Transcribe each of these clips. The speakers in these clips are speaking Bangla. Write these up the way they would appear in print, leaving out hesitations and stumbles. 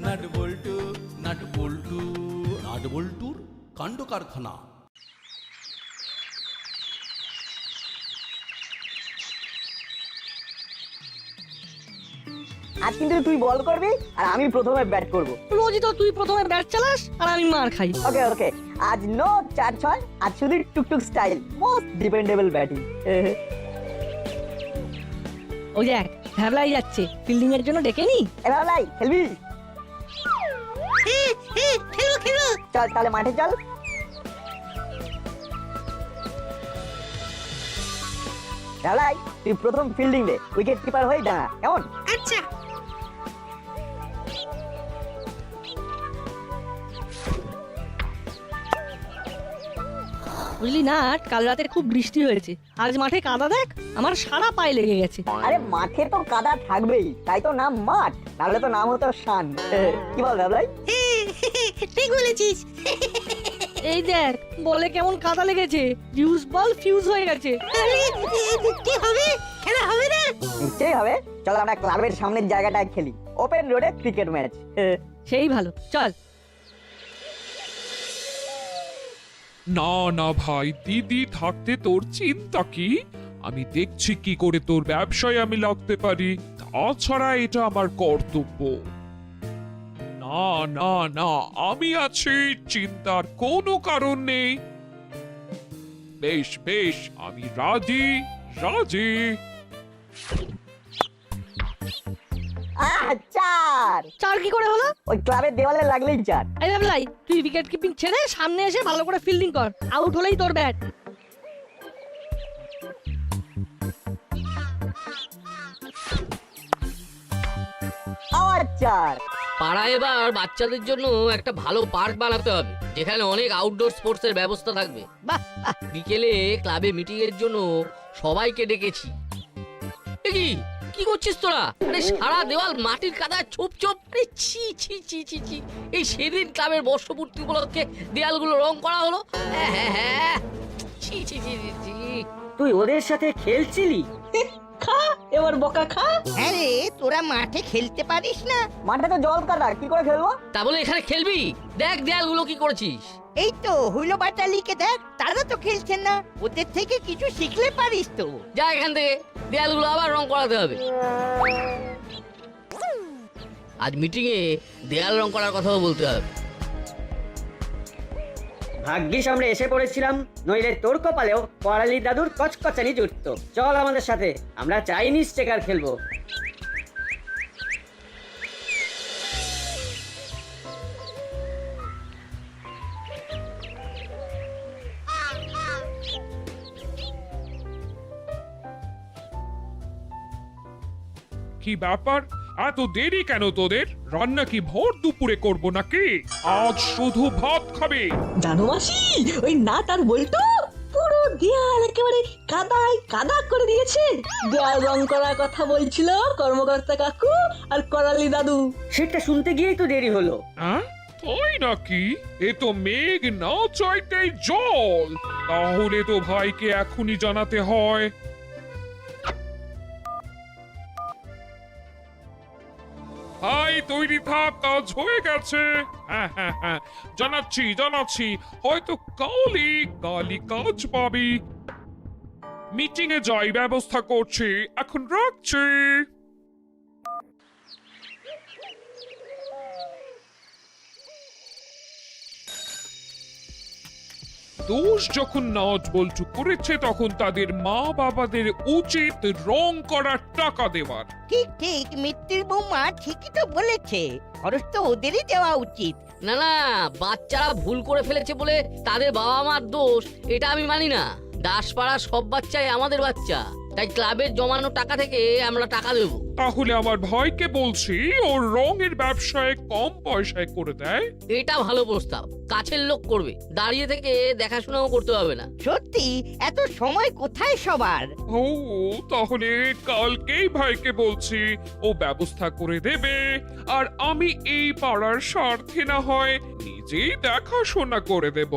নাট বল্টু নাট বল্টু নাট বল্টুর কাণ্ড কারখানা। আজ কিন্তু তুই বল করবি আর আমি প্রথমে ব্যাট করব। রোজই তো তুই প্রথমে ব্যাট চালাস আর আমি মার খাই। ওকে ওকে, আজ নো 4-6, আজ শুধু টুকটুক স্টাইল, মোস্ট ডিপেন্ডেবল ব্যাটিং। ওই দেখ ভ্যাবলাই যাচ্ছে, ফিল্ডিং এর জন্য ডেকে নি। এবার লাই খেলবি? খেলো। চল তাহলে মাঠে চল। লাই তুই প্রথম ফিল্ডিং দে, উইকেট কিপার হয়ে দাঁড়া, কেমন? আচ্ছা। বুঝলি না, কাল রাতে খুব বৃষ্টি হয়েছে, আজ মাঠে কাদা দেখ, আমার সারা পায়ে লেগে গেছে। আরে মাঠে তো কাদা থাকবেই, তাই তো নাম মাঠ, তাহলে তো নাম হতো শান। কি বল লাই? ঠিক বলেছিস। এই দেখ বলে কেমন কাদা লেগেছে, ফিউজ বল ফিউজ হয়ে গেছে। কি হবে? খেলা হবে না? নিশ্চয়ই হবে, চল আমরা ক্লাবের সামনের জায়গাটায় খেলি, ওপেন রোডে ক্রিকেট ম্যাচ। সেই ভালো, চল। না না ভাই, দিদি থাকতে তোর চিন্তা কি? আমি দেখছি কি করে তোর ব্যবসায় আমি লাগতে পারি, তাছাড়া এটা আমার কর্তব্য। না না না, আমি আছি, চিন্তার কোনো কারণ নেই। বেশ বেশ, আমি রাজি রাজি। চার। চার কি করে হলো? ওই ক্লাবের দেওয়ালে লাগলেই চার। এই ভাবলাই তুই উইকেট কিপিং ছেড়ে সামনে এসে ভালো করে ফিল্ডিং কর, আউট হলেই তোর ব্যাট। আবার চার। পাড়ায় এবার বাচ্চাদের জন্য একটা ভালো পার্ক বানাতে হবে, যেখানে অনেক আউটডোর স্পোর্টস এর ব্যবস্থা থাকবে। বাহ, বিকেলে ক্লাবে মিটিং এর জন্য সবাইকে ডেকেছি। কি কি করছিস তোরা? আরে সারা দেওয়াল মাটির কাদায় ছোপ ছোপ। আরে ছি ছি ছি ছি ছি। এই সেদিন ক্লাবের বর্ষপূর্তি উপলক্ষে দেয়ালগুলো রং করা হলো। হ্যাঁ, ছি ছি ছি ছি। তুই ওদের সাথে খেলছিলি? খা এবার বকা খা। আরে তোরা মাঠে খেলতে পারিস না? মাঠে তো জল কাটা, কি করে খেলবো? তা বলে এখানে খেলবি? দেখ দেয়ালগুলো কি করেছিস। এই তো হুলো বাটালিকে দেখ, তারা তো খেলছেন না, ওদের থেকে কিছু শিখলে পারিস তো। যা এখান থেকে, দেয়ালগুলো আবার রং করাতে হবে। আজ মিটিং এ দেয়াল রং করার কথাও বলতে হবে। ভাগ্যিস আমরা এসে পড়েছিলাম, নইলে তোর কপালেও করালি দাদুর কচকচানি জুটত। চল আমাদের সাথে, আমরা চাইনিজ চেকার খেলবো। কি ব্যাপার, এত দেরি কেন তোদের? রান্না কি ভোর দুপুরে করব নাকি? আজ শুধু ভাত খাবে? জানো মাসি, ওই নাট আর বল্টু পুরো দেয়াল একেবারে কাদায় কাদা করে দিয়েছে। দেয়াল রং করার কথা বলছিল কর্মকর্তা কাকু আর করালি দাদু। সেটা শুনতে গিয়েই তো দেরি হলো। হ্যাঁ তাই নাকি? এ তো মেঘ না চাইতেই জল, তাহলে তো ভাইকে এখনই জানাতে হয়। ভাই তৈরি থাক, কাজ হয়ে গেছে। হ্যাঁ, জানাচ্ছি, হয়তো কালই কাজ পাবি। মিটিং এ যাই, ব্যবস্থা করছি, এখন রাখছি। দোষ যখন নাট বল্টু করেছে, তখন তাদের মা বাবাদের উচিত রং করার টাকা দেওয়ার। ঠিক ঠিক, মিত্তির বৌমা ঠিকই তো বলেছে, খরচ তো ওদেরই দেওয়া উচিত। না না, বাচ্চারা ভুল করে ফেলেছে বলে তাদের বাবা মার দোষ, এটা আমি মানি না। দাসপাড়ার সব বাচ্চাই আমাদের বাচ্চা, তাই ক্লাবের জমানো টাকা থেকে আমরা টাকা দেব। তাহলে আমার ভাইকে বলছি ওর রঙের ব্যবসায় কম পয়সায় করে দেয়। এটা ভালো প্রস্তাব, কাছের লোক করবে, দাঁড়িয়ে থেকে দেখাশোনাও করতে হবে না। সত্যি, এত সময় কোথায় সবার? ও তাহলে কালকেই ভাইকে বলছি, ও ব্যবস্থা করে দেবে, আর আমি এই পাড়ার স্বার্থে না হয় নিজেই দেখাশোনা করে দেব।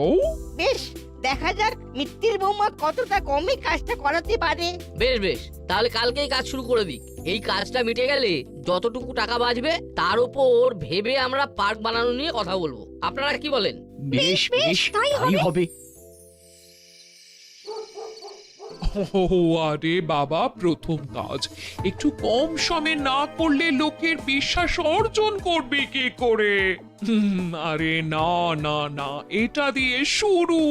বেশ, দেখা যাক মিত্তির বৌমা কতটা কমে কাজটা করাতে পারে। বেশ বেশ, তাহলে কালকেই কাজ শুরু করে দিই। এই কাজটা মিটে গেলে যতটুকু টাকা বাঁচবে তার উপর ভেবে আমরা পার্ক বানানো নিয়ে কথা বলবো। আপনারা কি বলেন? বেশ বেশ তাই হবে। ও আরে বাবা, প্রথম কাজ একটু কম সমে না করলে লোকের বিশ্বাস অর্জন করবে কি করে? আরে না না না, এটা দিয়ে শুরু,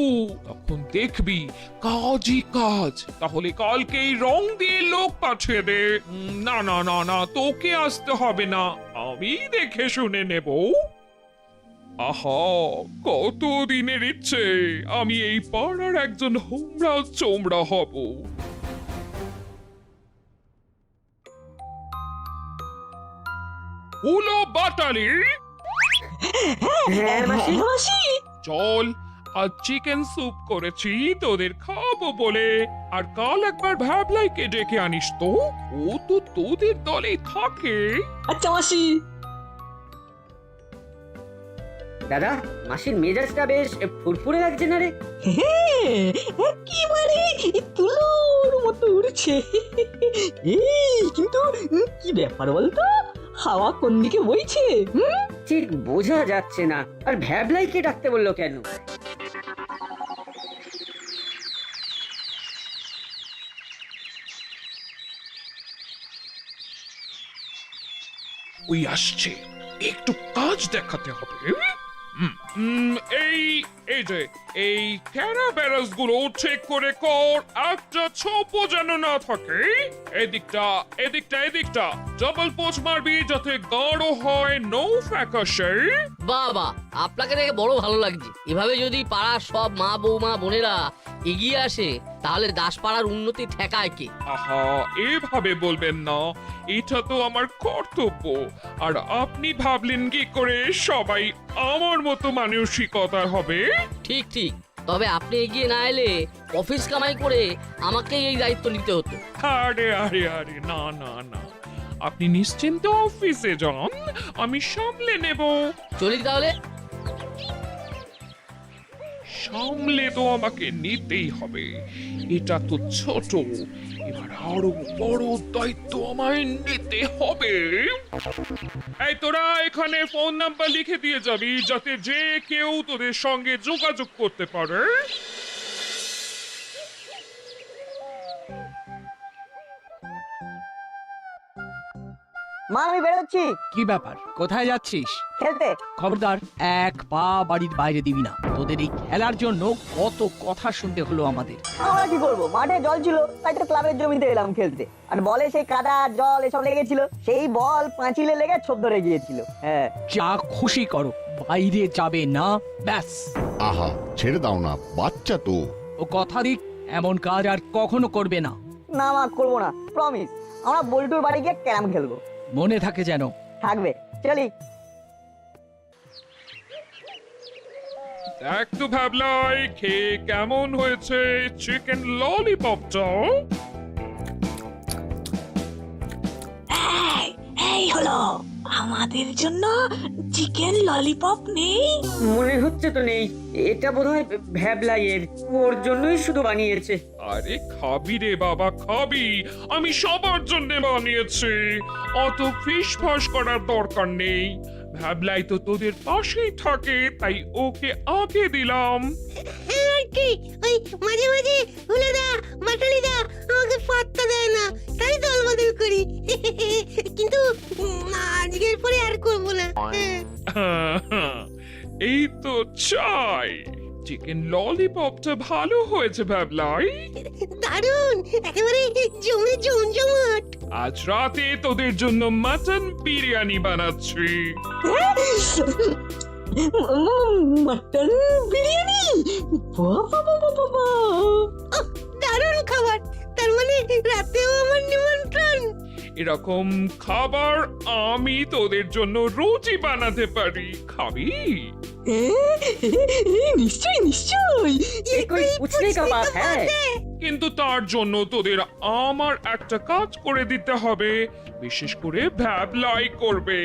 তখন দেখবি কাজই কাজ। তাহলে কালকেই রং দিয়ে লোক পাঠিয়ে দে। না না না না, তোকে আসতে হবে না, আমি দেখে শুনে নেব। আহা, কত দিনের ইচ্ছে আমি এই পাড়ার একজন হোমরা চোমরা হব। হুলো বাটালি, হ্যাঁ মাসি। মাসি চল, আজ চিকেন স্যুপ করেছি তোদের খাবো বলে। আর কাল একবার ভ্যাবলাইকে ডেকে আনিস তো, ও তো তোদের দলেই থাকে। আচ্ছা মাসি। দাদা, মাসির মেজাজটা বেশ ফুরফুরে লাগছে না রে? একেবারে তুলোর মতো উড়ছে। এই কিন্তু কি ব্যাপার বলতো, হাওয়া কোন দিকে বইছে? ঠিক বোঝা যাচ্ছে না। আর ভ্যাবলাইকে ডাকতে বললো কেন? ওই আসছে, একটু কাজ দেখাতে হবে। এই এই যে এই ক্যারাবেরাস গুলো ঠিক করে কর, একটা ছোপ যেন না থাকে। এদিকটা এদিকটা এদিকটা ডাবল পোচ মারবি যাতে গাঢ় হয়, নো ফ্যাকাশে। বাবা, আপনাকে দেখে বড় ভালো লাগছে। এভাবে যদি পাড়ার সব মা বৌমা বোনেরা এগিয়ে আসে তাহলে দাসপাড়ার উন্নতি ঠেকায় কে? আহা, এভাবে বলবেন না, এটা তো আমার কর্তব্য। আর আপনি ভাবলেন কি করে সবাই আমার মতো মানসিকতার হবে? ঠিক ঠিক, তবে আপনি এগিয়ে না এলে অফিস কামাই করে আমাকেই এই দায়িত্ব নিতে হতো। আরে আরে আরে, না না না, আপনি নিশ্চিন্তে অফিসে যান, আমি সামলে নেব। চলি তাহলে। সামলে তো আমাকে নিতেই হবে, এটা তো ছোট, এবার আরো বড় দায়িত্ব আমায় নিতে হবে। এই তোরা এখানে ফোন নাম্বার লিখে দিয়ে যাবি যাতে যে কেউ তোদের সঙ্গে যোগাযোগ করতে পারে। মা আমি বেরোচ্ছি কি ব্যাপার, কোথায় যাচ্ছিস? খেলতে। খবরদার, এক পা বাড়ির বাইরে দিবি না। তোদের এই খেলার জন্য কত কথা শুনতে হলো আমাদের। আমরা কি করবো, মাঠে জল ছিল তাই তো ক্লাবের জমিতে এলাম খেলতে। আর বলে সেই কাদা জল এসব লেগেছিল, সেই বল পাঁচিলে লেগে ছোপ ধরে গিয়েছিল। হ্যাঁ, যা খুশি করো, বাইরে যাবে না, ব্যাস। আহা, ছেড়ে দাও না, বাচ্চা তো। ও কথা দিক, এমন কাজ আর কখনো করবে না। না মা, করবো না, প্রমিস। আমরা বল্টুর বাড়ি গিয়ে ক্যারাম খেলবো। মনে থাকে যেন। থাকবে, চলি। দেখ তো ভাবলাই, খেয়ে কেমন হয়েছে চিকেন ললিপপটা? এই হলো, আমাদের জন্য চিকেন ললিপপ নেই? মনে হচ্ছে তো নেই, এটা বোধহয় ভ্যাবলাইয়ের, ওর জন্যই শুধু বানিয়েছে। আরে খাবি রে বাবা, খাবি, আমি সবার জন্য বানিয়েছি, অত ফিস ফাস করার দরকার নেই। ভাবলাই তো তোদের পাশেই থাকে, তাই ওকে আগে দিলাম। কি ওই মাঝে মাঝে হুলেদা বাটালিদা আমাকে পাত্তা দেয় না, তাই দল বদল করি। কিন্তু আজকের পরে আর করবো না। এই তো চাই, চিকেন ললিপপটা ভালো হয়েছে ভাবলাই। দারুণ, একেবারে জমে জমজমাট। আজ রাতে তোদের জন্য মাটন বিরিয়ানি বানাচ্ছি। মটন বিরিয়ানি? বাবা বাবা বাবা, দারুণ খাবার, তার মানে রাতেও আমার নিমন্ত্রণ। এরকম খাবার আমি তোদের জন্য রোজই বানাতে পারি, খাবি? নিশ্চয় নিশ্চয়। कोई पूछने का बात है? কিন্তু তার জন্য তোদের আমার একটা কাজ করে দিতে হবে, বিশেষ করে ভ্যাবলাই করবে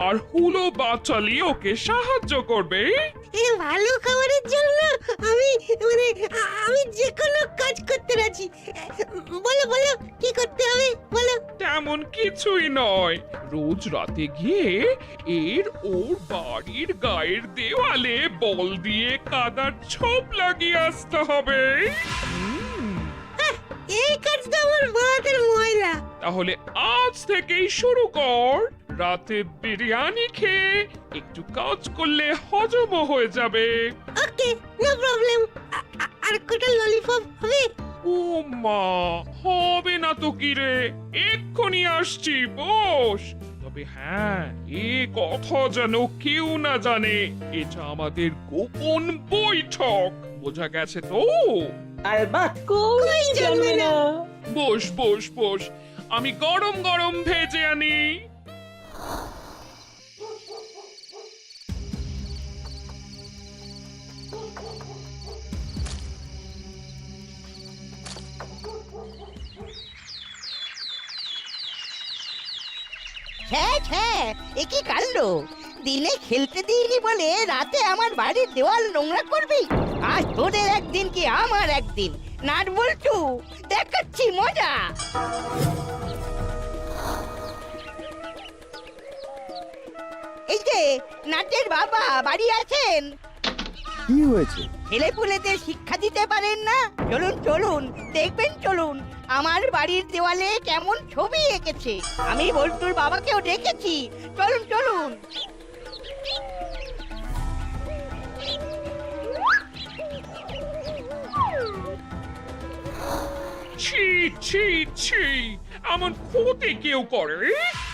আর হুলো বাচালি ওকে সাহায্য করবে। এই ভালো খাবারের জন্য আমি আমি যে কোনো কাজ করতে রাজি। বলো বলো, কি করতে হবে বলো। তেমন তেমন কিছুই নয়। রোজ রাতে গিয়ে ওর বাড়ির গায়ের দেওয়ালে বল দিয়ে কাদার ছোপ লাগিয়ে আসতে হবে। এই কাজটা আমার বাতের ময়লা। তাহলে আজ থেকেই শুরু কর। রাতে বিরিয়ানি খেয়ে একটু কাজ করলে হজমও হয়ে যাবে। ওকে, নো প্রবলেম। আর কটা ললিপপ হবে? ও মা, হবে না তো কি রে, এক্ষুনি আসছি, বস। তবে হ্যাঁ, এ কথা যেন কেউ না জানে, এটা আমাদের গোপন বৈঠক, বোঝা গেছে তো? আলবাত। কই জানবে না। বস বস বস, আমি গরম গরম ভেজে আনি। হ্যাঁ, এ কি কাণ্ড! দিনে খেলতে দিইনি বলে রাতে আমার বাড়ির দেওয়াল নোংরা করবি? আজ তোদের একদিন কি আমার একদিন, নাট বল্টু, দেখাচ্ছি মজা। এই যে নাটের বাবা বাড়ি আছেন? কি হয়েছে? ছেলেপুলেদের শিক্ষা দিতে পারেন না? চলুন চলুন, দেখবেন চলুন আমার বাড়ির দেওয়ালে কেমন ছবি এঁকেছে। আমি বল্টুর বাবাকেও ডেকেছি, চলুন চলুন। ছি ছি ছি, এমন ক্ষতি কেউ করে?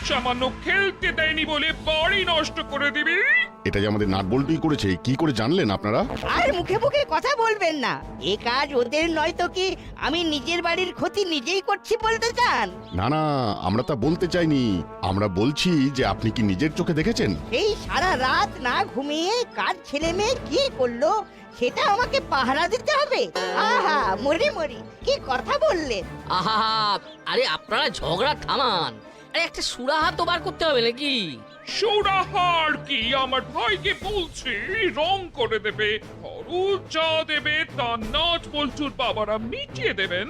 সামান্য খেলতে দেয়নি বলে বাড়ি নষ্ট করে দিবি? এটা যে আমাদের নাট বল্টুই করেছে, কি করে জানলেন আপনারা? আর মুখে মুখে কথা বলবেন না। এ কাজ ওদের নয় তো কি আমি নিজের বাড়ির ক্ষতি নিজেই করছি বলতে চান? না না, আমরা তা বলতে চাইনি। আমরা বলছি যে আপনি কি নিজের চোখে দেখেছেন? এই সারা রাত না ঘুমিয়ে কার ছেলে মেয়ে কি করলো সেটা আমাকে পাহারা দিতে হবে? আহা, মরি মরি, কি কথা বললেন! আহা, আরে আপনারা ঝগড়া থামান। আরে একটা সুরাহা তো বার করতে হবে নাকি? সুরাহার কি, আমার ভাইকে বলছি রং করে দেবে, খরচ যা দেবে তা নাট বল্টুর বাবারা মিটিয়ে দেবেন।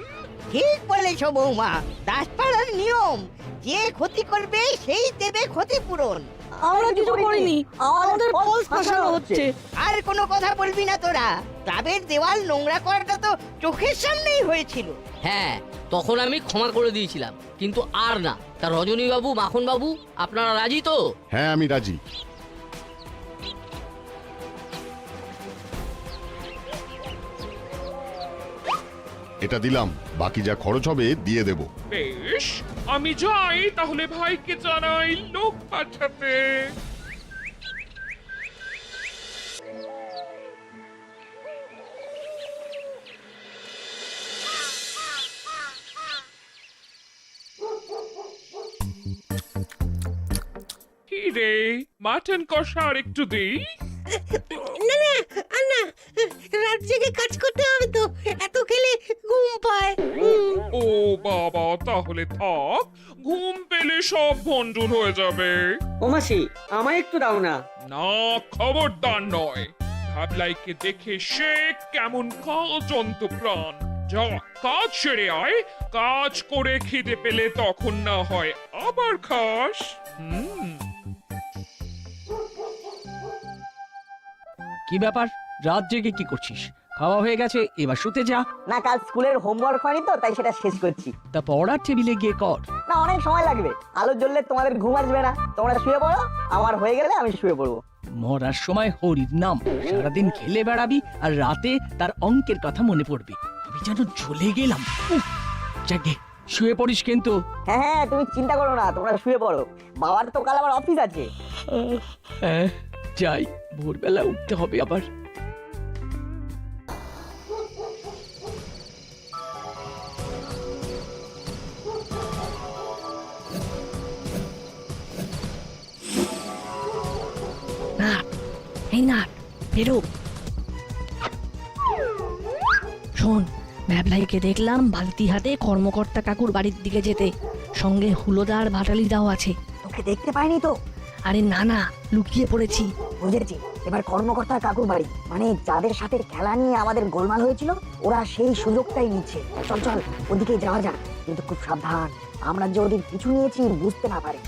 ঠিক বলেছ বৌমা, দাসপাড়ার নিয়ম, যে ক্ষতি করবে সেই দেবে ক্ষতিপূরণ। আমরা কিছু করিনি, আমাদের ফলস ফাঁসানো হচ্ছে। আর কোনো কথা বলবি না তোরা। ক্লাবের দেওয়াল নোংরা করাটা তো চোখের সামনেই হয়েছিল। হ্যাঁ, তখন আমি ক্ষমা করে দিয়েছিলাম, কিন্তু আর না। তা রজনী বাবু, মাখন বাবু, আপনারা রাজি তো? হ্যাঁ, আমি রাজি। এটা দিলাম, বাকি যা খরচ হবে দিয়ে দেব। বেশ, আমি যাই তাহলে, ভাইকে জানাই লোক পাঠাতে। কি রে, মাটন কষা আর একটু দিই? না না, আর না, রাত জেগে কাজ করতে হবে তো, এত খেলে ঘুম পায়। ও বাবা, তাহলে থাক, ঘুম পেলে সব ভণ্ডুর হয়ে যাবে। ও মাসি, আমায় একটু দাও না। না, খবরদার নয়। ভাবলাইকে দেখে সে কেমন কাজন্ত প্রাণ। যা, কাজ সেরে আয়, কাজ করে খিদে পেলে তখন না হয় আবার খাস। কি ব্যাপার, রাত জেগে কি করছিস? খাওয়া হয়ে গেছে, এবার শুতে যা। না, কাল স্কুলের হোমওয়ার্ক হয়নি তো, তাই সেটা শেষ করছি। তা পড়ার টেবিলে গিয়ে কর। না, অনেক সময় লাগবে, আলো জ্বললে তোমাদের ঘুম আসবে না। তোমরা শুয়ে পড়ো, আমার হয়ে গেলে আমি শুয়ে পড়বো। মরার সময় হরির নাম, সারাদিন খেলে বেড়াবি আর রাতে তার অঙ্কের কথা মনে পড়বে। আমি যেন জ্বলে গেলাম। যাকে শুয়ে পড়িস কিন্তু। হ্যাঁ হ্যাঁ, তুমি চিন্তা করো না, তোমরা শুয়ে পড়ো। বাবার তো কাল আবার অফিস আছে। হ্যাঁ, যাই, ভোরবেলা উঠতে হবে আবার। এই না, বেরো। শোন, ভ্যাবলাইকে দেখলাম বালতি হাতে কর্মকর্তা কাকুর বাড়ির দিকে যেতে, সঙ্গে হুলোদার ভাটালিদাও আছে। তোকে দেখতে পাইনি তো? আরে না না, লুকিয়ে পড়েছি। বুঝেছি, এবার কর্মকর্তা কাকুর বাড়ি, মানে যাদের সাথে খেলা নিয়ে আমাদের গোলমাল হয়েছিল, ওরা সেই সুযোগটাই নিচ্ছে। চল চল ওদিকে যাওয়া যাক, কিন্তু খুব সাবধান, আমরা যে ওদের কিছু নিয়েছি বুঝতে না পারে।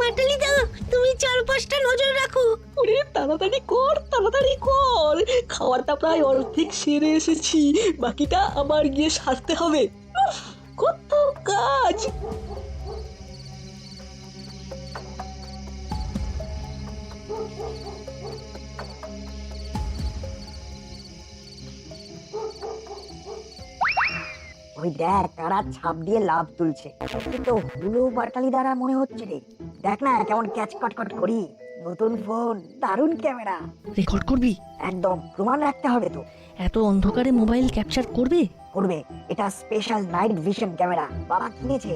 মাটালি দা, তুমি চারপাশটা নজর রাখো। ওরে তাড়াতাড়ি কর, খাওয়াটা প্রায় অর্ধেক সেরে এসেছি, বাকিটা আবার গিয়ে সারতে হবে। উফ, কত কাজ। ওই দেখ তারা ছাপ দিয়ে লাভ তুলছে, কিন্তু হুলো বাটালি দ্বারা মনে হচ্ছে রে। দেখ না কেমন ক্যাচ কট করি, নতুন ফোন, দারুণ ক্যামেরা। রেকর্ড করবি? একদম, প্রমাণ রাখতে হবে তো। এত অন্ধকারে মোবাইল ক্যাপচার করবে? করবে, এটা স্পেশাল নাইট ভিশন ক্যামেরা বাবা কিনেছে।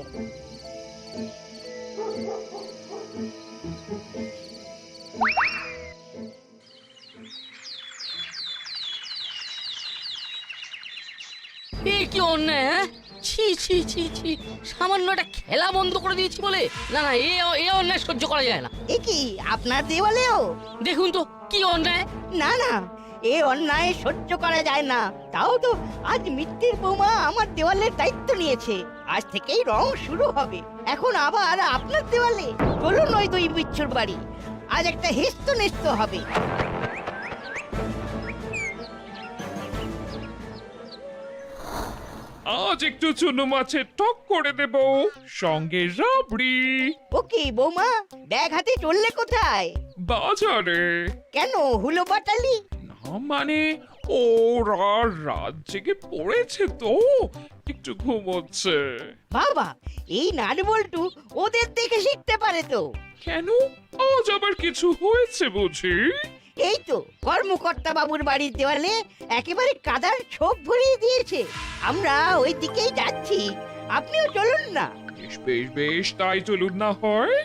এ কি অন্যায়, হ্যাঁ? ছি ছি ছি ছি, সামান্য একটা খেলা বন্ধ করে দিয়েছি বলে? না না, এ অন্যায় সহ্য করা যায় না। এ কি আপনার দেওয়ালেও? দেখুন তো কি অন্যায়। না না, এ অন্যায় সহ্য করা যায় না। তাও তো আজ মিত্তির বৌমা আমার দেওয়ালের দায়িত্ব নিয়েছে, আজ থেকেই রং শুরু হবে। এখন আবার আপনার দেওয়ালে? চলুন ওই দুই বিচ্ছুর বাড়ি, আজ একটা হেস্ত নেস্ত হবে। আজ একটু চুনো মাছের টক করে দেব, সঙ্গে রাবড়ি। ওকে বৌমা, ব্যাগ হাতে চললে কোথায়? বাজারে। কেন হুলো বাটালি? না মানে ওরা রাত জেগে পড়েছে তো, একটু ঘুমোচ্ছে। বাবা, এই নাটবল্টু ওদের দেখে শিখতে পারে তো। কেন, আজ আবার কিছু হয়েছে বুঝি? এই তো কর্মকর্তা বাবুর বাড়ির দেওয়ালে একেবারে কাদার ছোপ ভরিয়ে দিয়েছে। আমরা ওই দিকেই যাচ্ছি, আপনিও চলুন না। বেশ বেশ বেশ, তাই চলুন না হয়।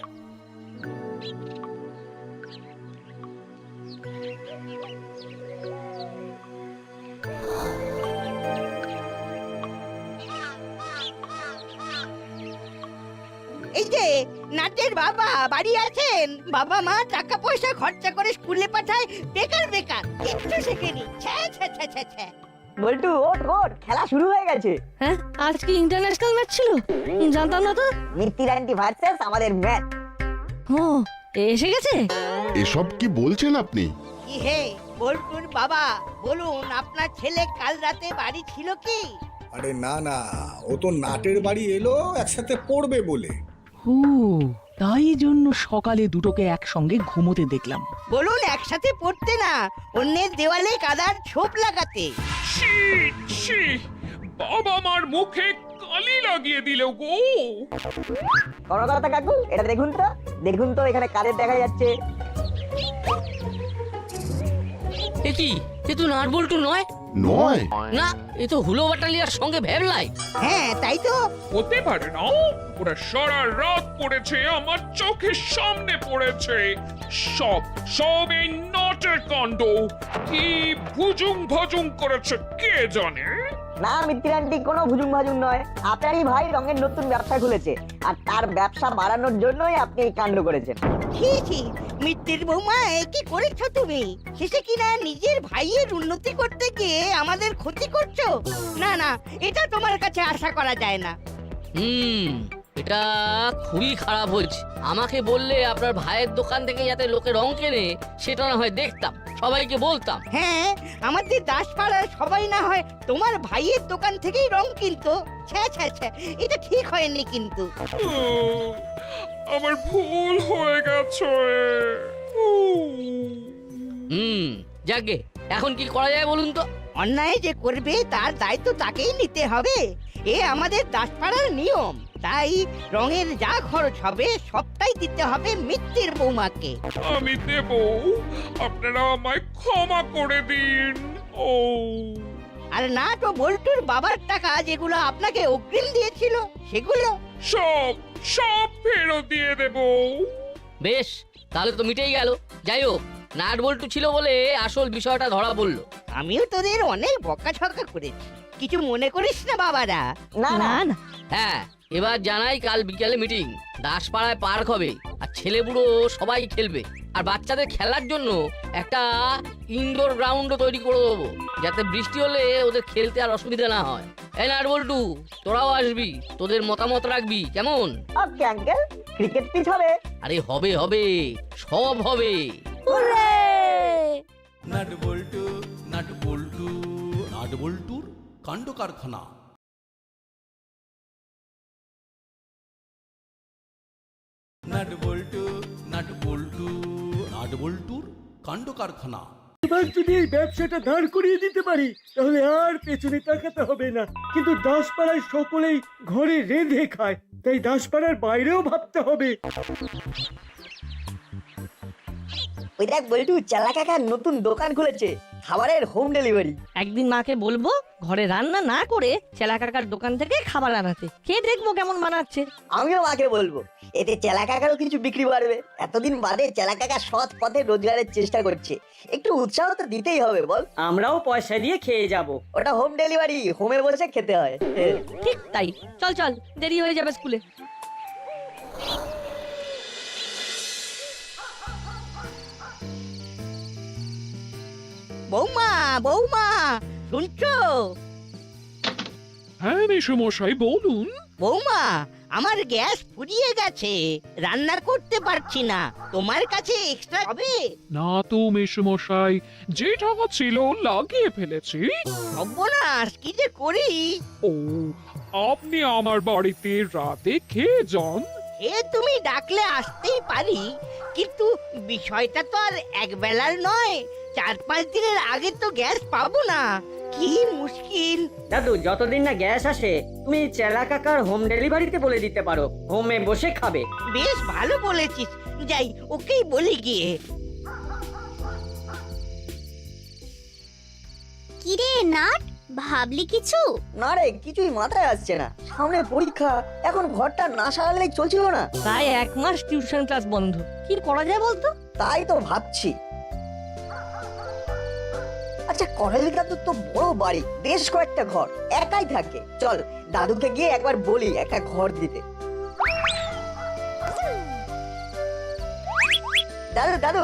এই যে নাটের বাবা বাড়ি আছেন? বাবা মা টাকা পয়সা খরচা করে স্কুলে পাঠায়, বেকার কিচ্ছু শেখেনি। ছ্যা ছ্যা ছ্যা ছ্যা ছ্যা। বল্টু ওঠ, খেলা শুরু হয়ে গেছে। হ্যাঁ, আজ কি ইন্টারন্যাশনাল ম্যাচ ছিল? জানতাম না তো। মিত্তির আন্টি ভার্সেস আমাদের ম্যাচ। ও, এসে গেছে? এসব কি বলছেন আপনি? কি হে বল্টুর বাবা, বলুন আপনার ছেলে কাল রাতে বাড়ি ছিল কি? আরে না না, ও তো নাটের বাড়ি এলো একসাথে পড়বে বলে। ও, তাই জন্য সকালে দুটোকে একসঙ্গে ঘুমোতে দেখলাম। বলুন একসাথে পড়তে না, অন্যের দেওয়ালে কাদার ছোপ লাগাতে। ছি ছি, বাবা মার মুখে কালি লাগিয়ে দিল গো। কর্মকর্তা কাকু, এটা দেখুন তো এখানে কাদের দেখা যাচ্ছে। এ কি, এ তো নাটবল্টু নয়। নয়? না, এ তো হুলো বাটালিয়ার সঙ্গে ভ্যাবলাই। হ্যাঁ তাই তো। হতে পারে না, ওরা সারা রাত পড়েছে, আমার চোখের সামনে পড়েছে। সব সব এই নটের কাণ্ড। কি ভুজুং ভজুং করেছে কে জানে। না মিত্তির আন্টি, কোনো ভুজুং ভাজুং নয়। আপনারই ভাই রঙের নতুন ব্যবসা খুলেছে, আর তার ব্যবসা বাড়ানোর জন্যই আপনি এই কাণ্ড করেছেন। ছি মিত্তির বৌমা, এ কি করেছো তুমি? শেষে কিনা নিজের ভাইয়ের উন্নতি করতে গিয়ে আমাদের ক্ষতি করছো। না না, এটা তোমার কাছে আশা করা যায় না। এটা খুবই খারাপ হয়েছে। আমাকে বললে আপনার ভাইয়ের দোকান থেকে যাতে লোকে রং কেনে, সেটা না হয় দেখতাম, সবাইকে বলতাম। হ্যাঁ, আমাদের দাসপাড়ার সবাই না হয় তোমার ভাইয়ের দোকান থেকেই রং কিনতো। ছ্যা ছ্যা ছ্যা, এটা ঠিক হয়নি কিন্তু। আমার ভুল হয়ে গেছে। যাকে এখন কি করা যায় বলুন তো? অন্যায় যে করবে তার দায়িত্ব তাকেই নিতে হবে, এ আমাদের দাসপাড়ার নিয়ম। তাই রঙের যা খরচ হবে সবটাই দিতে হবে মিত্তির বৌমাকে। আমি দেব, আপনারা আমায় ক্ষমা করে দিন। ও, আর না তো বল্টুর বাবার টাকা যেগুলো আপনাকে অগ্রিম দিয়েছিল সেগুলো সব সব ফেরত দিয়ে দেব। বেশ, তাহলে তো মিটেই গেল। যাই হোক, নাটবল্টু ছিল বলে আসল বিষয়টা ধরা পড়লো। আমিও তোদের অনেক বকাঝকা করেছি, কিছু মনে করিস না বাবারা। না না, হ্যাঁ, এবার জানাই কাল বিকেলে মিটিং, দাসপাড়ায় পার্ক হবে আর ছেলেবুড়ো সবাই খেলবে। আর বাচ্চাদের খেলার জন্য একটা ইনডোর গ্রাউন্ডও তৈরি করে দেবো, যাতে বৃষ্টি হলে ওদের খেলতে আর অসুবিধা না হয়। এই না বল্টু, তোরাও আসবি, তোদের মতামত রাখবি, কেমন? ওকে আঙ্কেল, ক্রিকেট পিচ হবে। আরে হবে হবে, সব হবে। নাট বল্টু নাট বল্টু নাট বল্টুর কাণ্ড কারখানা। নাট বল্টু নাট বল্টু নাট বল্টুর কাণ্ড কারখানা। এবার যদি এই ব্যবসাটা দাঁড় করিয়ে দিতে পারি তাহলে আর পেছনে তাকাতে হবে না। কিন্তু দাসপাড়ায় সকলেই ঘরে রেঁধে খায়, তাই দাসপাড়ার বাইরেও ভাবতে হবে। ওই দেখ বল্টু, চালা কাকা নতুন দোকান খুলেছে, খাবারের হোম ডেলিভারি। একদিন মাকে বলবো ঘরে রান্না না করে চেলা কাকার দোকান থেকে খাবার আনাতে, খেয়ে দেখবো কেমন বানাচ্ছে। আমিও মাকে বলবো, এতে চেলা কাকারও কিছু বিক্রি বাড়বে। এতদিন বাদে চেলা কাকা সৎ পথে রোজগারের চেষ্টা করছে, একটু উৎসাহ তো দিতেই হবে বল। আমরাও পয়সা দিয়ে খেয়ে যাব। ওটা হোম ডেলিভারি, হোমে বসে খেতে হয়। ঠিক তাই, চল চল, দেরি হয়ে যাবে স্কুলে। বৌমা বৌমা, শুনছো? হ্যাঁ মেসমশাই বলুন। বৌমা, আমার গ্যাস ফুরিয়ে গেছে, রান্না করতে পারছি না, তোমার কাছে এক্সট্রা হবে? না তো মেসমশাই, যে টাকা ছিল লাগিয়ে ফেলেছি। সর্বনাশ, কি যে করি! ও, আপনি আমার বাড়িতে রাতে খেয়ে যান। এ তুমি ডাকলে আসতেই পারি, কিন্তু বিষয়টা তো আর এক বেলার নয়, 4-5 দিনের আগে তো গ্যাস পাবো না, কি মুশকিল। দাদু, যতদিন না গ্যাস আসে তুমি চেলা কাকার হোম ডেলিভারিতে বলে দিতে পারো, হোমে বসে খাবে। বেশ ভালো বলেছিস, যাই ওকেই বলি গিয়ে। কিরে নাট, ভাবলি কিছু? না রে, কিছুই মাথায় আসছে না। সামনে পরীক্ষা, এখন ঘরটা না সারালেই চলছিল না। প্রায় 1 মাস টিউশন ক্লাস বন্ধ, কি করা যায় বলতো? তাই তো ভাবছি। আচ্ছা, করালি দাদুর তো বড় বাড়ি, বেশ কয়েকটা ঘর, একাই থাকে। চল দাদুকে গিয়ে একবার বলি একটা ঘর দিতে। দাদু দাদু,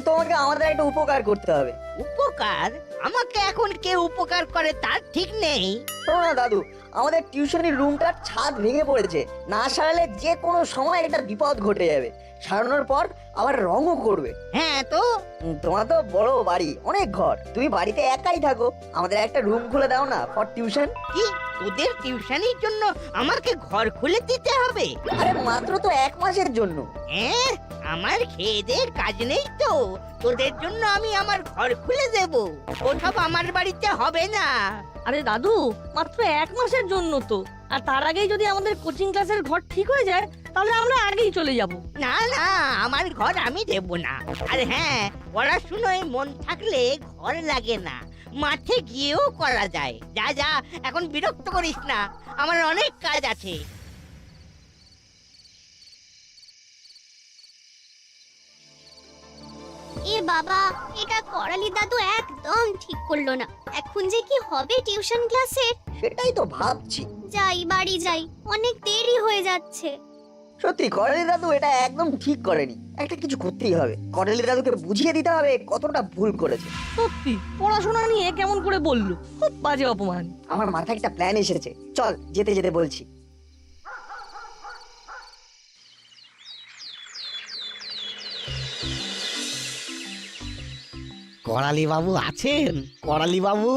তোমাকে আমাদের একটা উপকার করতে হবে। উপকার? আমাকে এখন কে উপকার করে তার ঠিক নেই। শোনো না দাদু, আমাদের টিউশনের রুমটার ছাদ ভেঙে পড়েছে, না সারালে যে কোনো সময় একটা বিপদ ঘটে যাবে। সারানোর পর আবার রঙও করবে। হ্যাঁ তো, তোমার তো বড় বাড়ি, অনেক ঘর, তুমি বাড়িতে একাই থাকো, আমাদের একটা রুম খুলে দাও না ফর টিউশন। কি তোদের টিউশনের জন্য আমাকে ঘর খুলে দিতে হবে? আরে মাত্র তো 1 মাসের জন্য। হ্যাঁ, আমার খেয়ে দেয়ে কাজ নেই তো, তোদের জন্য আমি আমার ঘর খুলে দেব। ওসব আমার বাড়িতে হবে না। আরে দাদু, মাত্র 1 মাসের জন্য তো, আর তার আগেই যদি আমাদের কোচিং ক্লাসের ঘর ঠিক হয়ে যায় তাহলে আমরা আগেই চলে যাব। না না, আমার ঘর আমি দেব না। আর হ্যাঁ, পড়াশুনোয় মন থাকলে ঘর লাগে না, মাঠে গিয়েও করা যায়। যা যা, এখন বিরক্ত করিস না, আমার অনেক কাজ আছে। এ বাবা, এটা করালি দাদু একদম ঠিক করলো না। এখন যে কি হবে টিউশন ক্লাসের? সেটাই তো ভাবছি। যাই, বাড়ি যাই, অনেক দেরি হয়ে যাচ্ছে। সত্যি করালি দাদু এটা একদম ঠিক করেনি, একটা কিছু করতেই হবে। করালি দাদুকে বুঝিয়ে দিতে হবে কতটা ভুল করেছে। সত্যি পড়াশোনা নিয়ে কেমন করে বললো, খুব বাজে অপমান। আমার মাথায় একটা প্ল্যান এসেছে, চল যেতে যেতে বলছি। করালি বাবু আছেন? করালি বাবু,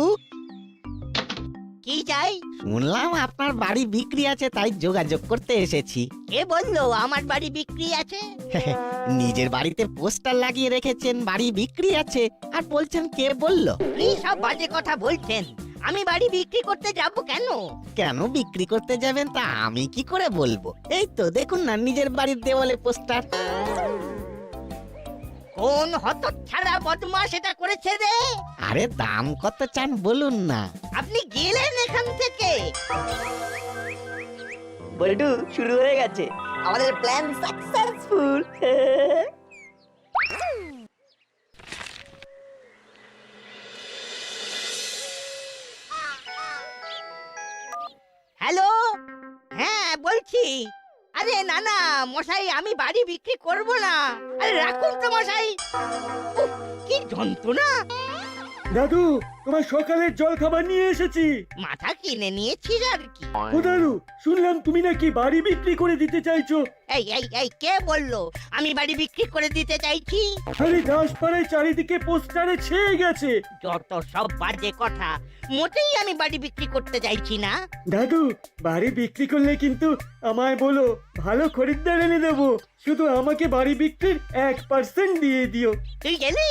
কি চাই? শুনলাম আপনার বাড়ি বিক্রি আছে, তাই যোগাযোগ করতে এসেছি। কে বললো আমার বাড়ি বিক্রি আছে? নিজের বাড়িতে পোস্টার লাগিয়ে রেখেছেন বাড়ি বিক্রি আছে, আর বলছেন কে বললো? কি সব বাজে কথা বলছেন? আমি বাড়ি বিক্রি করতে যাব কেন? কেন বিক্রি করতে যাবেন তা আমি কি করে বলবো? এই তো দেখুন না নিজের বাড়ির দেওয়ালে পোস্টার। কোন হতচ্ছাড়া বদমাশ এটা করেছে রে? আরে দাম কত চান বলুন না। আপনি গেলেন এখান থেকে। বল্টু, শুরু হয়ে গেছে আমাদের প্ল্যান সাকসেসফুল। হ্যালো, হ্যাঁ বলছি। বলছি। আরে না না মশাই, আমি বাড়ি বিক্রি করব না। আরে রাখুন তো মশাই। উফ, কি যন্ত্রণা। দাদু, তোমার সকালের জল খাবার নিয়ে এসেছি। মাথা কিনে নিয়েছিস আর কি। ও দাদু, শুনলাম তুমি নাকি বাড়ি বিক্রি করে দিতে চাইছো। এই এই এই কে বললো আমি বাড়ি বিক্রি করে দিতে চাইছি? আরে দাসপাড়ায় চারিদিকে পোস্টারে ছেয়ে গেছে। যত সব বাজে কথা, মোটেই আমি বাড়ি বিক্রি করতে চাইছি না। দাদু, বাড়ি বিক্রি করলে কিন্তু আমায় বলো, ভালো খরিদ্দার এনে দেবো। শুধু আমাকে বাড়ি বিক্রির 1% দিয়ে দিও। তুই গেলি?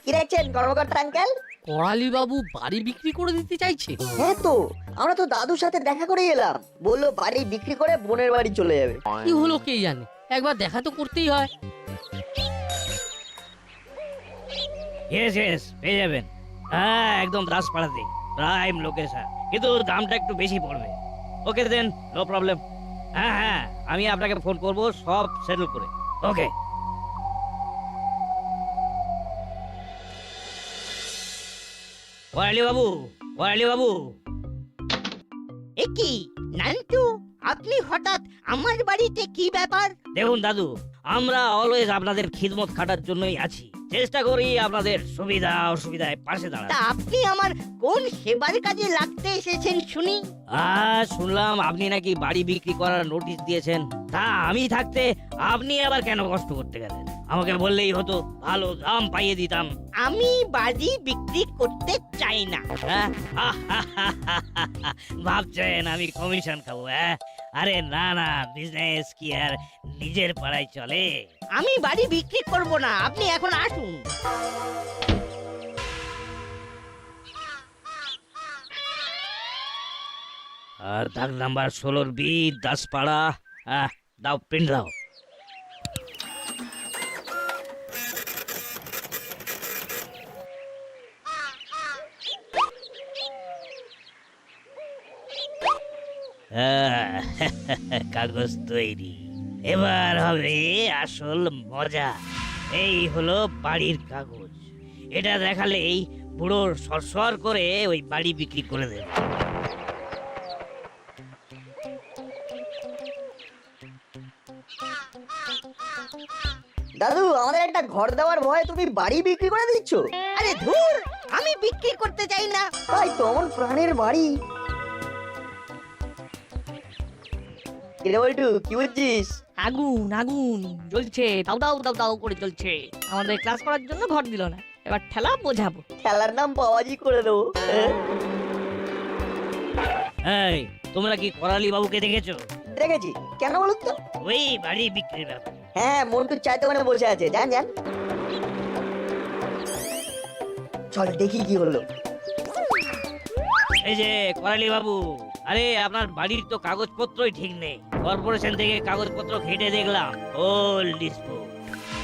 কি দেখছেন কর্মকর্তা আঙ্কেল? করালি বাবু বাড়ি বিক্রি করে দিতে চাইছে। হ্যাঁ তো, আমরা তো দাদুর সাথে দেখা করে এলাম। বললো বাড়ি বিক্রি করে বোনের বাড়ি চলে যাবে। কি হলো কে জানে, একবার দেখা তো করতেই হয়। ইয়েস পেয়ে যাবেন। হ্যাঁ একদম দাসপাড়াতে, প্রাইম লোকেশন, কিন্তু দামটা একটু বেশি পড়বে। ওকে দেন, নো প্রবলেম। হ্যাঁ হ্যাঁ, আমি আপনাকে ফোন করব সব সেটেল করে। ওকে। ওয়ালি বাবু। এ কি নান্টু, আপনি হঠাৎ আমার বাড়িতে, কি ব্যাপার? দেখুন দাদু, আমরা অলওয়েজ আপনাদের খিদমত খাটার জন্যই আছি। চেষ্টা করি আপনাদের সুবিধা অসুবিধায় পাশে তা দাঁড়াতে। আপনি আমার কোন সেবার কাজে লাগতে এসেছেন শুনি? শুনলাম আপনি নাকি বাড়ি বিক্রি করার নোটিশ দিয়েছেন। তা আমি থাকতে আপনি আবার কেন কষ্ট করতে গেলেন? আমাকে বললেই হতো, ভালো দাম পাইয়ে দিতাম। আমি বাড়ি বিক্রি করতে চাই না। হ্যাঁ? ভাবছেন আমি কমিশন খাবো? হ্যাঁ, আরে না না, বিজনেস কি আর নিজের পাড়ায় চলে? আমি বাড়ি বিক্রি করব না, আপনি এখন আসুন। আর দাগ নাম্বার 16 বি, দাসপাড়া। দাও, প্রিন্ট দাও। কাগজ তৈরি, এবার হবে আসল মজা। এই হলো বাড়ির কাগজ। এটা দেখালেই বুড়োর সরসর করে ওই বাড়ি বিক্রি করে দেবে। দাদু, আমাদের একটা ঘর দেওয়ার ভয়ে তুমি বাড়ি বিক্রি করে দিচ্ছ? আরে ধুর, আমি বিক্রি করতে চাই না। তাই তো, আমার প্রাণের বাড়ি। বলটু, কি বুঝছিস? আগুন জ্বলছে, দাও দাও দাও দাও করে জ্বলছে। আমাদের ক্লাস করার জন্য ঘর দিল না, এবার ঠেলা বোঝাবো। খেলার নাম বাবাজি করে দেবো। এই, তোমরা কি করালি বাবুকে দেখেছো? দেখেছি, কেন বলুন তো? ওই বাড়ি বিক্রির ব্যাপারে। হ্যাঁ, মন্টুর চায়ের দোকানে বসে আছে। যান। চল দেখি কি হলো। এই যে করালি বাবু, আরে আপনার বাড়ির তো কাগজপত্রই ঠিক নেই। কর্পোরেশন থেকে কাগজপত্র ঘেটে দেখলাম, ওল ডিসপুট।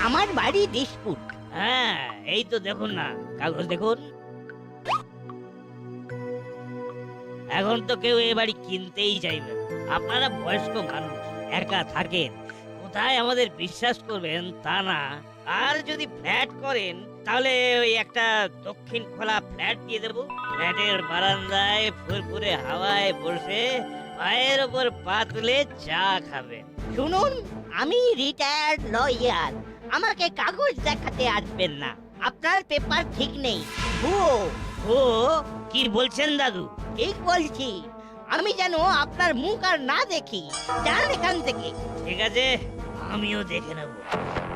আমার বাড়ি ডিসপুট? হ্যাঁ, এই তো দেখুন না, কাগজ দেখুন। এখন তো কেউ এ বাড়ি কিনতেই চাইবে না। আপনারা বয়স্ক মানুষ, একা থাকেন, কোথায় আমাদের বিশ্বাস করবেন তা না। আর যদি ফ্ল্যাট করেন তাহলে ওই একটা দক্ষিণ খোলা ফ্ল্যাট দিয়ে দেবো। ফ্ল্যাটের বারান্দায় ফুরফুরে হাওয়ায় বসে পায়ের ওপর পা তুলে চা খাবেন। শুনুন, আমি রিটায়ার্ড লয়ার, আমাকে কাগজ দেখাতে আসবেন না। আপনার পেপার ঠিক নেই, ও কি বলছেন দাদু? ঠিক বলছি। আমি যেন আপনার মুখ আর না দেখি। যান এখান থেকে। ঠিক আছে, আমিও দেখে নেব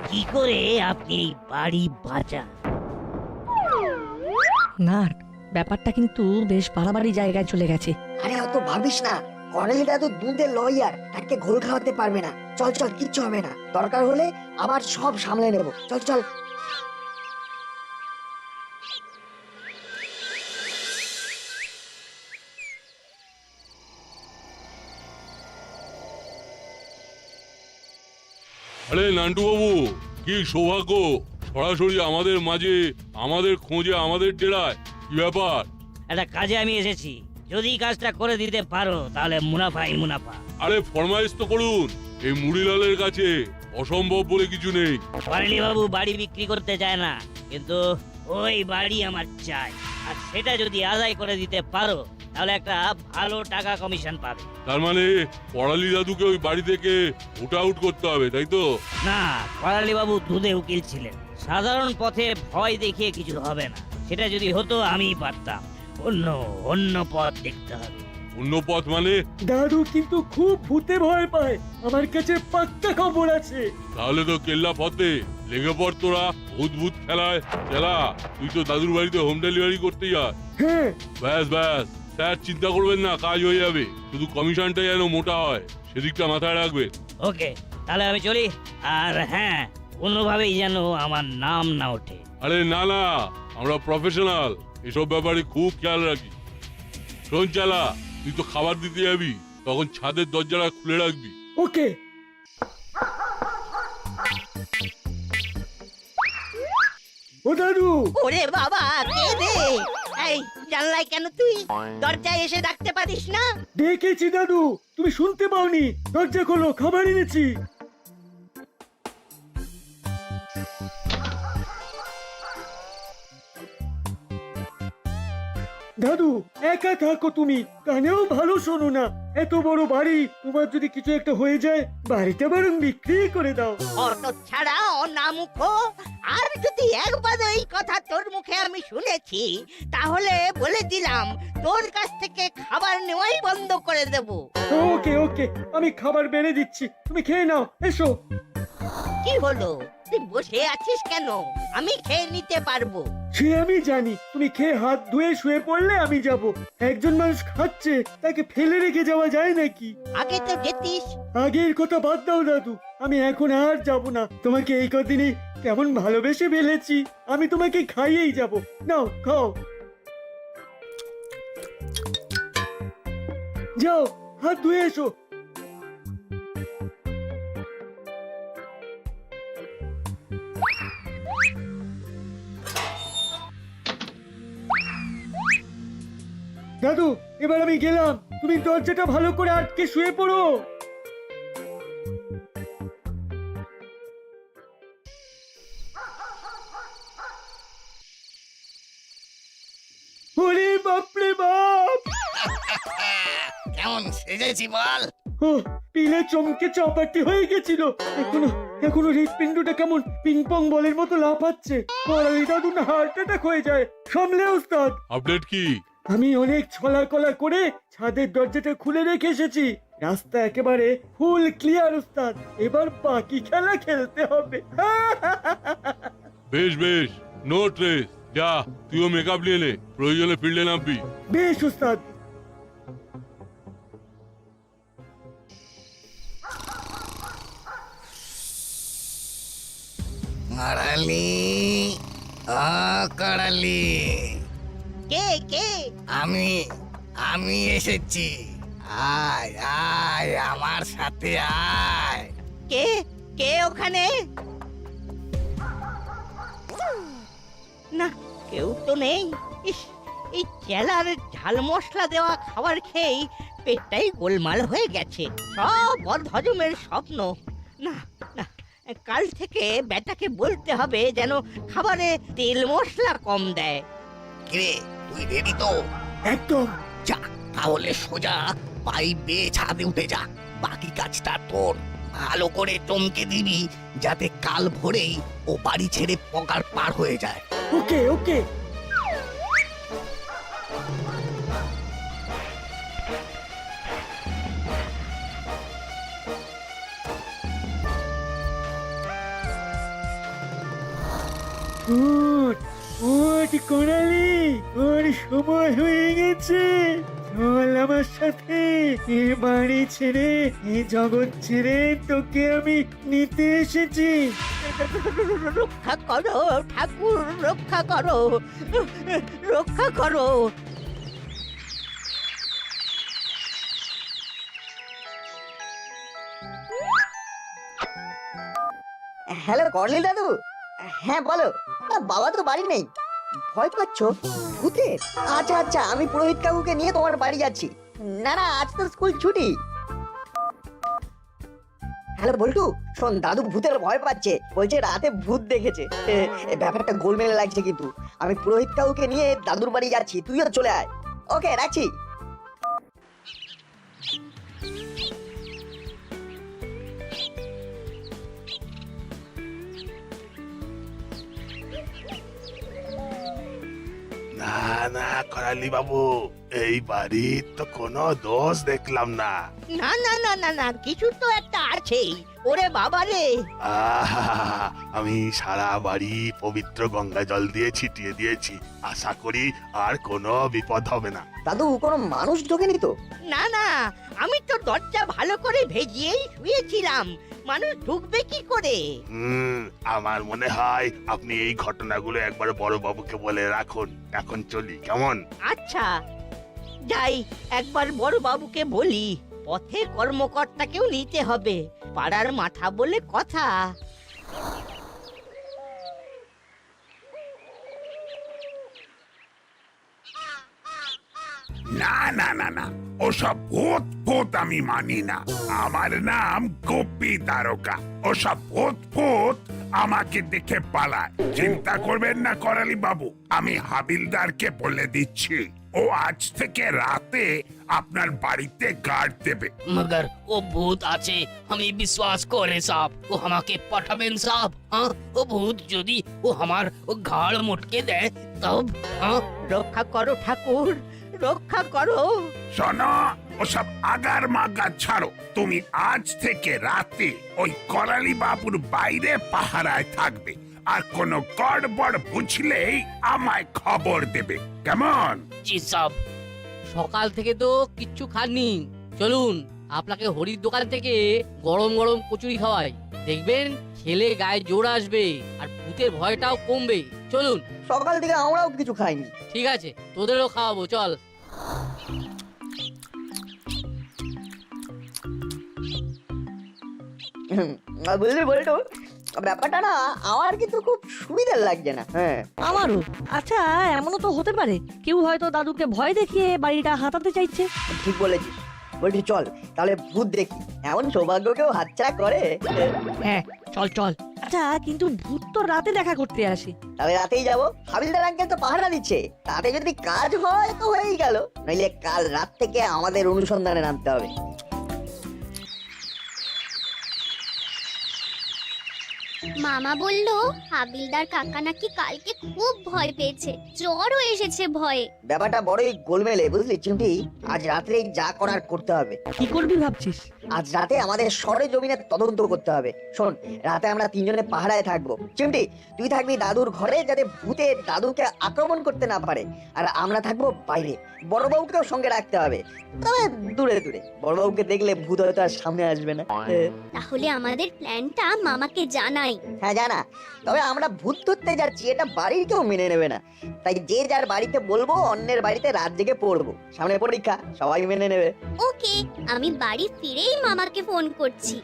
কি করে আপনি এই বাড়ি বাঁচান। না, ব্যাপারটা কিন্তু বেশ বাড়াবাড়ি জায়গায় চলে গেছে। আরে অত ভাবিস না, করেলি দাদু দুধের লয়ার, তাকে ঘোল খাওয়াতে পারবে না। চল, কিচ্ছু হবে না। দরকার হলে আবার সব সামলে নেব। চল। আরে নান্টু বাবু, কি সৌভাগ্য, সরাসরি আমাদের মাঝে, আমাদের খোঁজে, আমাদের ডেরায়। কি ব্যাপার? একটা কাজে আমি এসেছি, যদি কাজটা করে দিতে পারো তাহলে মুনাফাই মুনাফা। আরে ফরমাইশ তো করুন, এই মুড়িলালের কাছে অসম্ভব বলে কিছু নেই। করালি বাবু বাড়ি বিক্রি করতে চায় না, কিন্তু ওই বাড়ি আমার চাই। আর সেটা যদি আদায় করে দিতে পারো তাহলে একটা ভালো টাকা কমিশন পাবে। তার মানে পড়ালি দাদুকে ওই বাড়ি থেকে ভোট আউট করতে হবে, তাই তো? না, করালি বাবু দুধে উকিল ছিলেন। সাধারণ পথে ভয় দেখিয়ে কিছু হবে না। সেটা যদি হতো আমিই পারতাম। অন্য পথ দেখতে হবে। অন্য পথ মানে? দাদু কিন্তু খুব ভূতে ভয় পায়, আমার কাছে পাক্কা খবর আছে। তাহলে তো কেল্লা ফতে লেগে পড় তোরা ভূত ভূত খেলায়। চেলা, তুই তো দাদুর বাড়িতে হোম ডেলিভারি করতে যাস। হ্যাঁ, ব্যাস ব্যাস, স্যার চিন্তা করবেন না, কাজ হয়ে যাবে। শুধু কমিশনটা যেন মোটা হয় সেদিকটা মাথায় রাখবে। ওকে, তাহলে আমি চলি। আর হ্যাঁ, কোনোভাবেই যেন আমার নাম না ওঠে। আরে না না, আমরা প্রফেশনাল, এসব ব্যাপারে খুব খেয়াল রাখি। শোন চালা, তুই তো খাবার দিতে যাবি, তখন ছাদের দরজাটা খুলে রাখবি। ওকে। ও দাদু! ওরে বাবা, কে রে? এই জানলায় কেন তুই? দরজায় এসে ডাকতে পারিস না? ডেকেছি দাদু, তুমি শুনতে পাওনি? দরজা খোলো, খাবার এনেছি। দাদু, একা থাকো তুমি, কানেও ভালো শোনো না। এত বড় বাড়ি, তোমার যদি কিছু একটা হয়ে যায়, বাড়িটা বরং বিক্রি করে দাও। অত ছাড়া অনামুখো, আর যদি একবার এই কথা তোর মুখে আমি শুনেছি, তাহলে বলে দিলাম তোর কাছ থেকে খাবার নেওয়াই বন্ধ করে দেব। ওকে ওকে, আমি খাবার বেড়ে দিচ্ছি, তুমি খেয়ে নাও, এসো। কি হলো, তুই বসে আছিস কেন? আমি খেয়ে নিতে পারবো। সে আমি জানি, তুমি খেয়ে হাত ধুয়ে শুয়ে পড়লে আমি যাব। একজন মানুষ খাচ্ছে, তাকে ফেলে রেখে যাওয়া যায় নাকি? আগে তো যেতিস। আগের কথা বাদ দাও দাদু, আমি এখন আর যাব না। তোমাকে এই কদিনে কেমন ভালোবেসে ফেলেছি, আমি তোমাকে খাইয়েই যাব। নাও খাও, যাও হাত ধুয়ে এসো। দাদু, এবার আমি গেলাম, তুমি দরজাটা ভালো করে আটকে শুয়ে পড়ো। ওরে বাপরে বাপ! কেমন সেজেছি বল? ও, পিলে চমকে চাপাটি হয়ে গেছিল। এখনো হৃৎপিণ্ডটা কেমন পিং পং বলের মতো লাফাচ্ছে। পড়ালি দাদু না হার্ট অ্যাটাক হয়ে যায়। সামলে ওস্তাদ। আপডেট কি? আমি অনেক ছলাকলা করে ছাদের দরজাটা খুলে রেখে এসেছি। রাস্তা একেবারে ফুল ক্লিয়ার ওস্তাদ। এবার বাকি খেলা খেলতে হবে। বেশ বেশ, নো ট্রেস। যা, তুইও মেকআপ নিয়ে নে, প্রয়োজনে ফিল্ডে নামবি। বেশ ওস্তাদ। করালি, করালি, কে কে? আমি এসেছি। আয় আয়, আমার সাথে আয়। কে কে ওখানে? না, কেউ তো নেই। ইস, এই চেলার ঝাল মশলা দেওয়া খাবার খেয়েই পেটটাই গোলমাল হয়ে গেছে। সব বদহজমের স্বপ্ন। না না, কাল থেকে বেটাকে বলতে হবে যেন খাবারে তেল মশলা কম দেয়। কিরে, তুই রেডি তো? একদম। যা, তাহলে সোজা পাইপ বেয়ে ছাদে উঠে যা। বাকি কাজটা তোর। ভালো করে চমকে দিবি, যাতে কাল ভোরেই ও বাড়ি ছেড়ে পকার পার হয়ে যায়। ওকে ওকে। ওট করালি, ওর সময় হয়ে গেছে। চল আমার সাথে। এ বাড়ি ছেড়ে, এ জগৎ ছেড়ে তোকে আমি নিতে এসেছি। রক্ষা করো ঠাকুর, রক্ষা করো, রক্ষা করো। হ্যালো কর্নেল দাদু। হ্যাঁ বলো। বাবা তো বাড়ি নেই। ভয় পাচ্ছ ভূতের? আচ্ছা আচ্ছা, আমি পুরোহিত কাকুকে নিয়ে তোমার বাড়ি যাচ্ছি। না না, আজ তো স্কুল ছুটি। হ্যালো বল্টু, শোন দাদু ভূতের ভয় পাচ্ছে, বলছে রাতে ভূত দেখেছে। ব্যাপারটা গোলমেলে লাগছে কিন্তু। আমি পুরোহিত কাউকে নিয়ে দাদুর বাড়ি যাচ্ছি, তুইও চলে আয়। ওকে, রাখছি। না না করালি বাবু, এই বাড়ির তো কোনো দোষ দেখলাম না। না না না না না, কিছু তো একটা আছেই। ওরে বাবা রে, আহা, আমি সারা বাড়ি পবিত্র গঙ্গা জল দিয়ে ছিটিয়ে দিয়েছি, আশা করি আর কোনো বিপদ হবে না। দাদু কোনো মানুষ ঢোকেনি তো? না না, আমি তো দরজা ভালো করে ভেজিয়েই শুয়েছিলাম, মানুষ ঢুকবে কি করে? আমার মনে হয় আপনি এই ঘটনাগুলো একবার বড় বাবুকে বলে রাখুন। এখন চলি, কেমন? আচ্ছা যাই, একবার বড় বাবুকে বলি। পথে কর্মকর্তাকেও নিতে হবে, পাড়ার মাথা বলে কথা। না না না না, ওসব ভূত ভূত আমি মানি না। আমার নাম গোপী দ্বারকা। ওসব ভূত ভূত আমাকে দেখে পালায়। চিন্তা করবেন না করালি বাবু, আমি হাবিলদারকে বলে দিচ্ছি, ও আজ থেকে রাতে আপনার বাড়িতে গার্ড দেবে। মগর ও ভূত আছে আমি বিশ্বাস করে সাপ, ও আমাকে পাঠাবেন সাপ? হ্যাঁ, ও ভূত যদি ও আমার ও ঘাড় মুটকে দেয় তব? হ্যাঁ, রক্ষা করো ঠাকুর, রক্ষা করো। শোনো, ওসব আগার মাগা ছাড়ো। তুমি আজ থেকে রাতে ওই করালি বাবুর বাইরে পাহারায় থাকবে, আর কোনো গড়বড় বুঝলেই আমায় খবর দেবে, কেমন? জি সাপ। সকাল থেকে তো কিচ্ছু খাননি, চলুন আপনাকে হরির দোকান থেকে গরম গরম কচুরি খাওয়াই, দেখবেন খেলে গায়ে জোর আসবে আর ভূতের ভয়টাও কমবে। চলুন। সকাল থেকে আমরাও কিছু খাইনি। ঠিক আছে, তোদেরও খাওয়াবো, চল। বুঝলি বলতো, ব্যাপারটা না আমার কিন্তু খুব সুবিধার লাগছে না। হ্যাঁ, আমারও। আচ্ছা, এমনও তো হতে পারে কেউ হয়তো দাদুকে ভয় দেখিয়ে বাড়িটা হাতাতে চাইছে। ঠিক বলেছিস। বলছি চল তাহলে ভূত দেখি, এমন সৌভাগ্য কেউ হাতছাড়া করে? হ্যাঁ চল চল। আচ্ছা, কিন্তু ভূত তো রাতে দেখা করতে আসে। তাহলে রাতেই যাবো, হাবিলদার আঙ্কেল তো পাহারা দিচ্ছে, তাতে যদি কাজ হয় তো হয়েই গেল, নইলে কাল রাত থেকে আমাদের অনুসন্ধানে নামতে হবে। মামা বলল হাবিলদার কাকা নাকি কালকে খুব ভয় পেয়েছে, জ্বরও এসেছে ভয়ে। ব্যাপারটা বড়ই গোলমেলে, বুঝলি চিমটি। আজ রাত্রে যা করার করতে হবে। কি করবি ভাবছিস? আজ রাতে আমাদের সরে জমিনের তদন্ত করতে হবে। শোন, রাতে আমরা তিনজনে পাহারায় থাকবো। চিমটি, তুই থাকবি দাদুর ঘরে, যাতে ভূতে দাদুকে আক্রমণ করতে না পারে, আর আমরা থাকবো বাইরে। বড়বাবুকেও সঙ্গে রাখতে হবে, তবে দূরে দূরে। বড়বাবুকে দেখলে ভূত হয়তো আর সামনে আসবে না। তাহলে আমাদের প্ল্যানটা মামাকে জানাই। হ্যাঁ জানা, তবে আমরা ভূত ধরতে যাচ্ছি এটা বাড়ির কেউ মেনে নেবে না, তাই যে যার বাড়িতে বলবো অন্যের বাড়িতে রাত জেগে পড়বো। সামনে পরীক্ষা, সবাই মেনে নেবে। ওকে, আমি বাড়ি ফিরেই মামাকে ফোন করছি।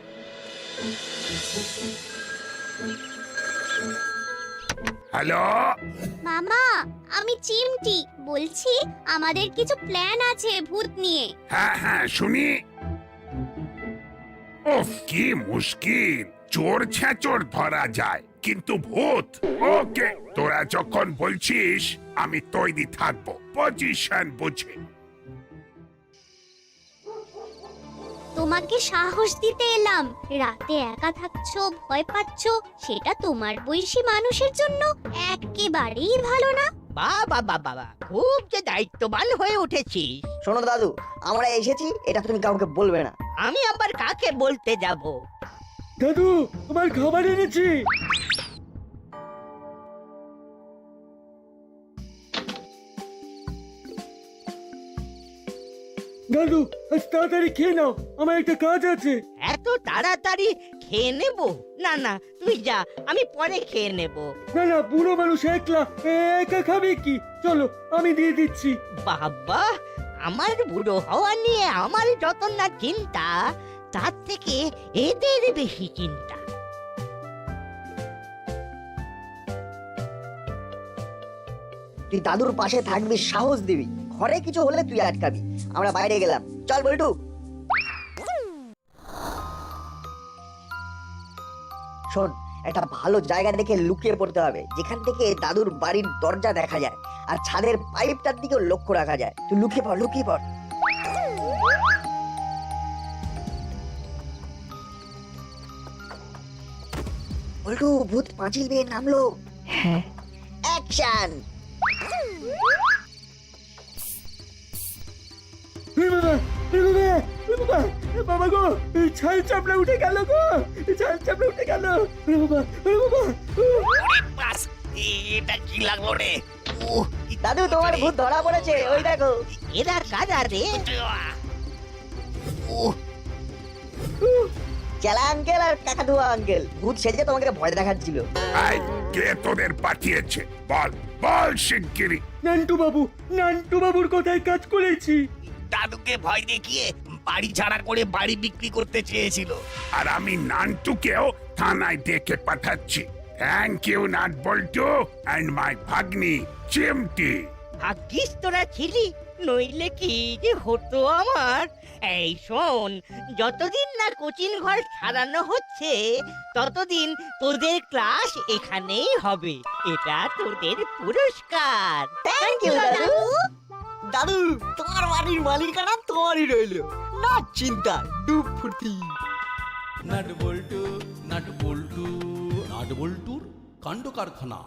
হ্যালো মামা, আমি চিমটি বলছি, আমাদের কিছু প্ল্যান আছে ভূত নিয়ে। হ্যাঁ হ্যাঁ শুনি। ওফ, কি মুশকিল। চোর ছেঁচোর ধরা যায়, কিন্তু ভূত? ওকে, তোরা যখন বলছিস আমি তৈরি থাকবো, পজিশন বুঝে। তোমাকে সাহস দিতে এলাম। রাতে একা থাকছো, ভয় পাচ্ছো, সেটা তোমার বয়সী মানুষের জন্য একেবারেই ভালো না। বাবা বাবা, খুব যে দায়িত্ববান হয়ে উঠেছিস। শোনো দাদু, আমরা এসেছি, এটা তুমি কাউকে বলবে না। আমি আবার কাকে বলতে যাব? দাদু, তোমার খাবার এনেছি। দাদু, আজ তাড়াতাড়ি খেয়ে নাও, আমার একটা কাজ আছে। এত তাড়াতাড়ি খেয়ে নেব? না না, তুই যা, আমি পরে খেয়ে নেব। না না, বুড়ো মানুষ একলা একা খাবে কি? চলো, আমি দিয়ে দিচ্ছি। বাবা, আমার বুড়ো হওয়া নিয়ে আমার যত না চিন্তা, তার থেকে এদের বেশি চিন্তা। তুই দাদুর পাশে থাকবি, সাহস দিবি, ঘরে কিছু হলে তুই আটকাবি। আমরা বাইরে গেলাম, চল বল্টু। শোন, একটা ভালো জায়গা দেখে লুকিয়ে পড়তে হবে, যেখান থেকে দাদুর বাড়ির দরজা দেখা যায় আর ছাদের পাইপটার দিকেও লক্ষ্য রাখা যায়। তুই লুকিয়ে পড়, লুকিয়ে পড়। বল্টু, ভূত পাঁচিল বেয়ে নামলো। হ্যাঁ, অ্যাকশন। বাবা গো, ছাল চাপড়া উঠে গেল গো, ছাল চাপড়া উঠে গেল। বাবা, বাবা, বাস, এটা কি লাগলো রে? দাদু, তোমার ভূত ধরা পড়েছে, ওই দেখো। এরা কাজা রে। চেলা আঙ্কেল আর কাকাতুয়া আঙ্কেল ভূত সেজে তোমাকে ভয় দেখাচ্ছিল। এই, কে তোদের পাঠিয়েছে? বল বল শিগগিরি। নান্টু বাবুর কথায় কাজ করেছি। দাদুকে ভয় দেখিয়ে বাড়ি ছাড়া করে বাড়ি বিক্রি করতে চেয়েছিল। আর আমি নান্টুকেও থানায় ডেকে পাঠাচ্ছি। Thank you Nut Boltu and my ভাগ্নি চিমটি। ভাগ্যিস তোরা ছিলি, নইলে কি যে হতো আমার। এই শোন, যতদিন না কোচিং ঘর সারানো হচ্ছে ততদিন তোদের ক্লাস এখানেই হবে। এটা তোদের পুরস্কার। থ্যাংক ইউ দাদু। দাদু, তোমার বাড়ির মালিকানা তোমারই রইলো, না চিন্তা, ডুব ফুর্তি। নাট বল্টু নাট বল্টুর কাণ্ড কারখানা।